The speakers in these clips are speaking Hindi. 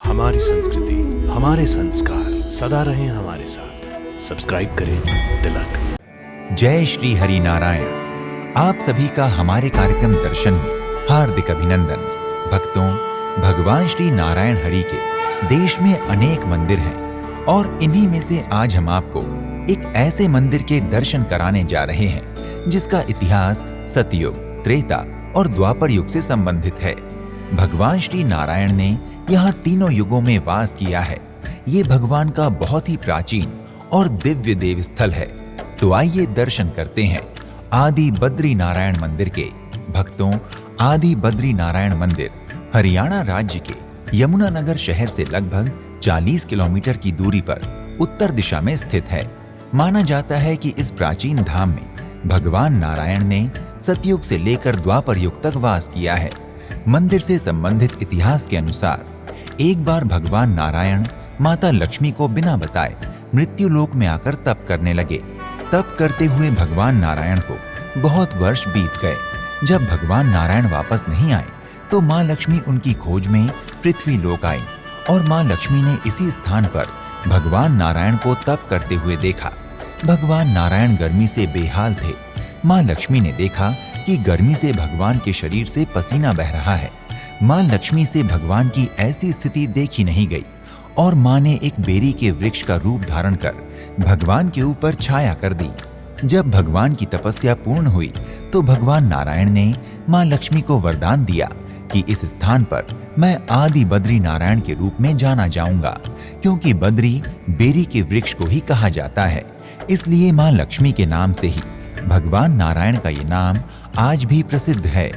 हमारी संस्कृति, हमारे संस्कार सदा रहें हमारे साथ। सब्सक्राइब करें तिलक। जय श्री हरि नारायण। आप सभी का हमारे कार्यक्रम दर्शन में हार्दिक अभिनंदन। भक्तों, भगवान श्री नारायण हरि के देश में अनेक मंदिर हैं और इन्हीं में से आज हम आपको एक ऐसे मंदिर के दर्शन कराने जा रहे हैं जिसका इतिहास सतयुग, त्रेता और द्वापर युग से संबंधित है। भगवान श्री नारायण ने यहाँ तीनों युगों में वास किया है। ये भगवान का बहुत ही प्राचीन और दिव्य देव स्थल है। तो आइए दर्शन करते हैं आदि बद्री नारायण मंदिर के। भक्तों, आदि बद्री नारायण मंदिर हरियाणा राज्य के यमुनानगर शहर से लगभग 40 किलोमीटर की दूरी पर उत्तर दिशा में स्थित है। माना जाता है कि इस प्राचीन धाम में भगवान नारायण ने सतयुग से लेकर द्वापर युग तक वास किया है। मंदिर से संबंधित इतिहास के अनुसार एक बार भगवान नारायण माता लक्ष्मी को बिना बताए मृत्यु लोक में आकर तप करने लगे। तप करते हुए भगवान नारायण को बहुत वर्ष बीत गए। जब भगवान नारायण वापस नहीं आए तो माँ लक्ष्मी उनकी खोज में पृथ्वी लोक आई और माँ लक्ष्मी ने इसी स्थान पर भगवान नारायण को तप करते हुए देखा। भगवान नारायण गर्मी से बेहाल थे। माँ लक्ष्मी ने देखा कि गर्मी से भगवान के शरीर से पसीना बह रहा है। माँ लक्ष्मी से भगवान की ऐसी स्थिति देखी नहीं गई और माँ ने एक बेरी के वृक्ष का रूप धारण कर भगवान के ऊपर छाया कर दी। जब भगवान की तपस्या पूर्ण हुई तो भगवान नारायण ने माँ लक्ष्मी को वरदान दिया कि इस स्थान पर मैं आदि बद्री नारायण के रूप में जाना जाऊंगा, क्योंकि बद्री बेरी के वृक्ष को ही कहा जाता है। इसलिए माँ लक्ष्मी के नाम से ही भगवान नारायण का ये नाम आज भी प्रसिद्ध है।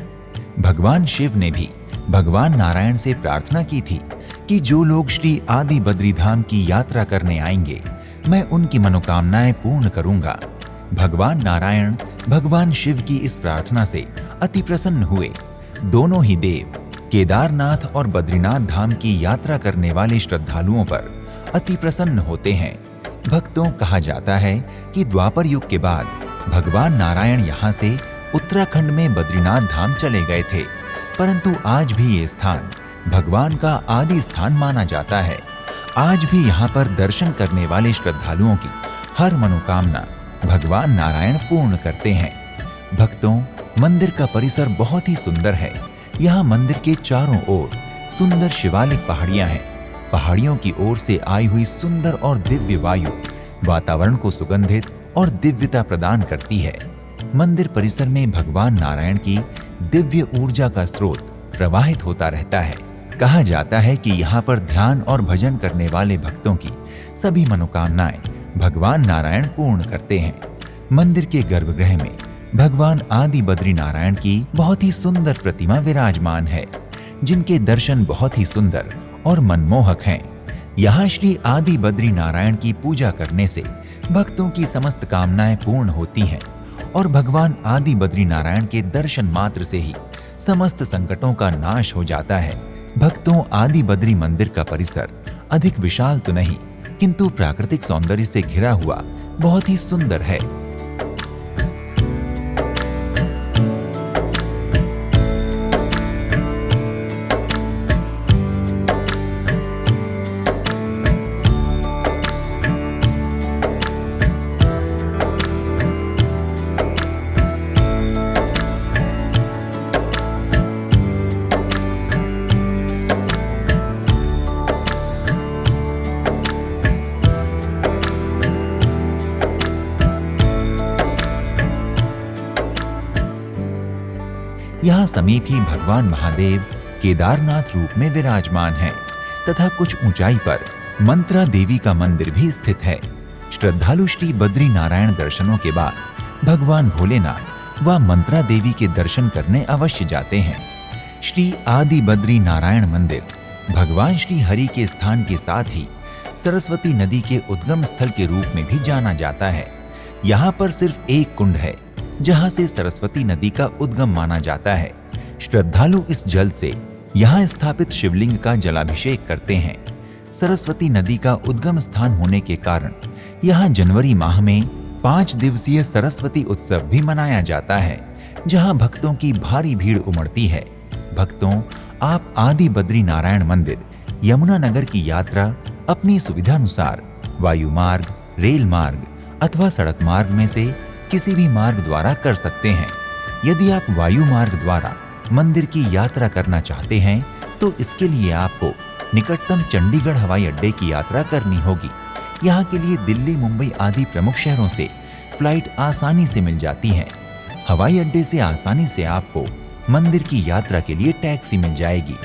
भगवान शिव ने भी भगवान नारायण से प्रार्थना की थी कि जो लोग श्री आदि बद्री धाम की यात्रा करने आएंगे, मैं उनकी मनोकामनाएं पूर्ण करूंगा। भगवान नारायण भगवान शिव की इस प्रार्थना से अति प्रसन्न हुए। दोनों ही देव केदारनाथ और बद्रीनाथ धाम की यात्रा करने वाले श्रद्धालुओं पर अति प्रसन्न होते हैं। भक्तों, कहा जाता है कि द्वापर युग के बाद भगवान नारायण यहाँ से उत्तराखंड में बद्रीनाथ धाम चले गए थे, परंतु आज भी ये स्थान भगवान का आदि स्थान माना जाता है। आज भी यहाँ पर दर्शन करने वाले श्रद्धालुओं की हर मनोकामना भगवान नारायण पूर्ण करते हैं। भक्तों, मंदिर का परिसर बहुत ही सुंदर है। यहाँ मंदिर के चारों ओर सुंदर शिवालिक पहाड़ियां हैं। पहाड़ियों की ओर से आई हुई सुंदर और दिव्य वायु वातावरण को सुगंधित और दिव्यता प्रदान करती है। मंदिर परिसर में भगवान नारायण की दिव्य ऊर्जा का स्रोत प्रवाहित होता रहता है। कहा जाता है कि यहाँ पर ध्यान और भजन करने वाले भक्तों की सभी मनोकामनाएं भगवान नारायण पूर्ण करते हैं। मंदिर के गर्भगृह में भगवान आदि बद्री नारायण की बहुत ही सुंदर प्रतिमा विराजमान है, जिनके दर्शन बहुत ही सुंदर और मनमोहक हैं। यहाँ श्री आदि बद्री नारायण की पूजा करने से भक्तों की समस्त कामनाएं पूर्ण होती हैं और भगवान आदि बद्री नारायण के दर्शन मात्र से ही समस्त संकटों का नाश हो जाता है। भक्तों, आदि बद्री मंदिर का परिसर अधिक विशाल तो नहीं, किंतु प्राकृतिक सौंदर्य से घिरा हुआ बहुत ही सुंदर है। यहाँ समीप ही भगवान महादेव केदारनाथ रूप में विराजमान हैं तथा कुछ ऊंचाई पर मंत्रा देवी का मंदिर भी स्थित है। श्रद्धालु श्री बद्री नारायण दर्शनों के बाद भगवान भोलेनाथ व मंत्रा देवी के दर्शन करने अवश्य जाते हैं। श्री आदि बद्री नारायण मंदिर भगवान श्री हरि के स्थान के साथ ही सरस्वती नदी के उद्गम स्थल के रूप में भी जाना जाता है। यहाँ पर सिर्फ एक कुंड है जहाँ से सरस्वती नदी का उद्गम माना जाता है। श्रद्धालु इस जल से यहाँ स्थापित शिवलिंग का जलाभिषेक करते हैं। सरस्वती नदी का उद्गम स्थान होने के कारण यहाँ जनवरी माह में 5 दिवसीय सरस्वती उत्सव भी मनाया जाता है, जहाँ भक्तों की भारी भीड़ उमड़ती है। भक्तों, आप आदि बद्री नारायण मंदिर यमुनानगर की यात्रा अपनी सुविधानुसार वायु मार्ग, रेल मार्ग अथवा सड़क मार्ग में से किसी भी मार्ग द्वारा कर सकते हैं। यदि आप वायु मार्ग द्वारा मंदिर की यात्रा करना चाहते हैं तो इसके लिए आपको निकटतम चंडीगढ़ हवाई अड्डे की यात्रा करनी होगी। यहाँ के लिए दिल्ली, मुंबई आदि प्रमुख शहरों से फ्लाइट आसानी से मिल जाती है। हवाई अड्डे से आसानी से आपको मंदिर की यात्रा के लिए टैक्सी मिल जाएगी।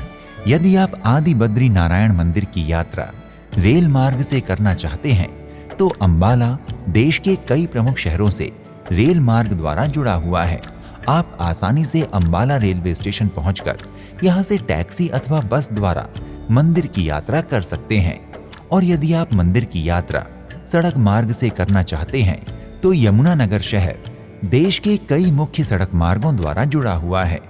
यदि आप आदि बद्री नारायण मंदिर की यात्रा रेल मार्ग से करना चाहते हैं तो अंबाला देश के कई प्रमुख शहरों से रेल मार्ग द्वारा जुड़ा हुआ है। आप आसानी से अंबाला रेलवे स्टेशन पहुंचकर यहां से टैक्सी अथवा बस द्वारा मंदिर की यात्रा कर सकते हैं। और यदि आप मंदिर की यात्रा सड़क मार्ग से करना चाहते हैं तो यमुनानगर शहर देश के कई मुख्य सड़क मार्गों द्वारा जुड़ा हुआ है।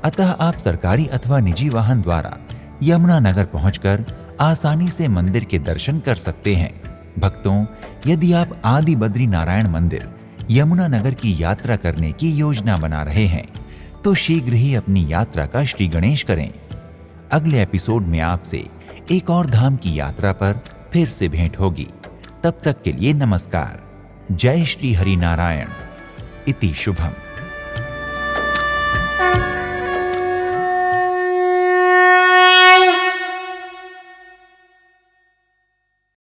अतः आप सरकारी अथवा निजी वाहन द्वारा यमुनानगर पहुंचकर आसानी से मंदिर के दर्शन कर सकते हैं। भक्तों, यदि आप आदि बद्री नारायण मंदिर यमुनानगर की यात्रा करने की योजना बना रहे हैं तो शीघ्र ही अपनी यात्रा का श्री गणेश करें। अगले एपिसोड में आपसे एक और धाम की यात्रा पर फिर से भेंट होगी। तब तक के लिए नमस्कार। जय श्री हरि नारायण। इति शुभम।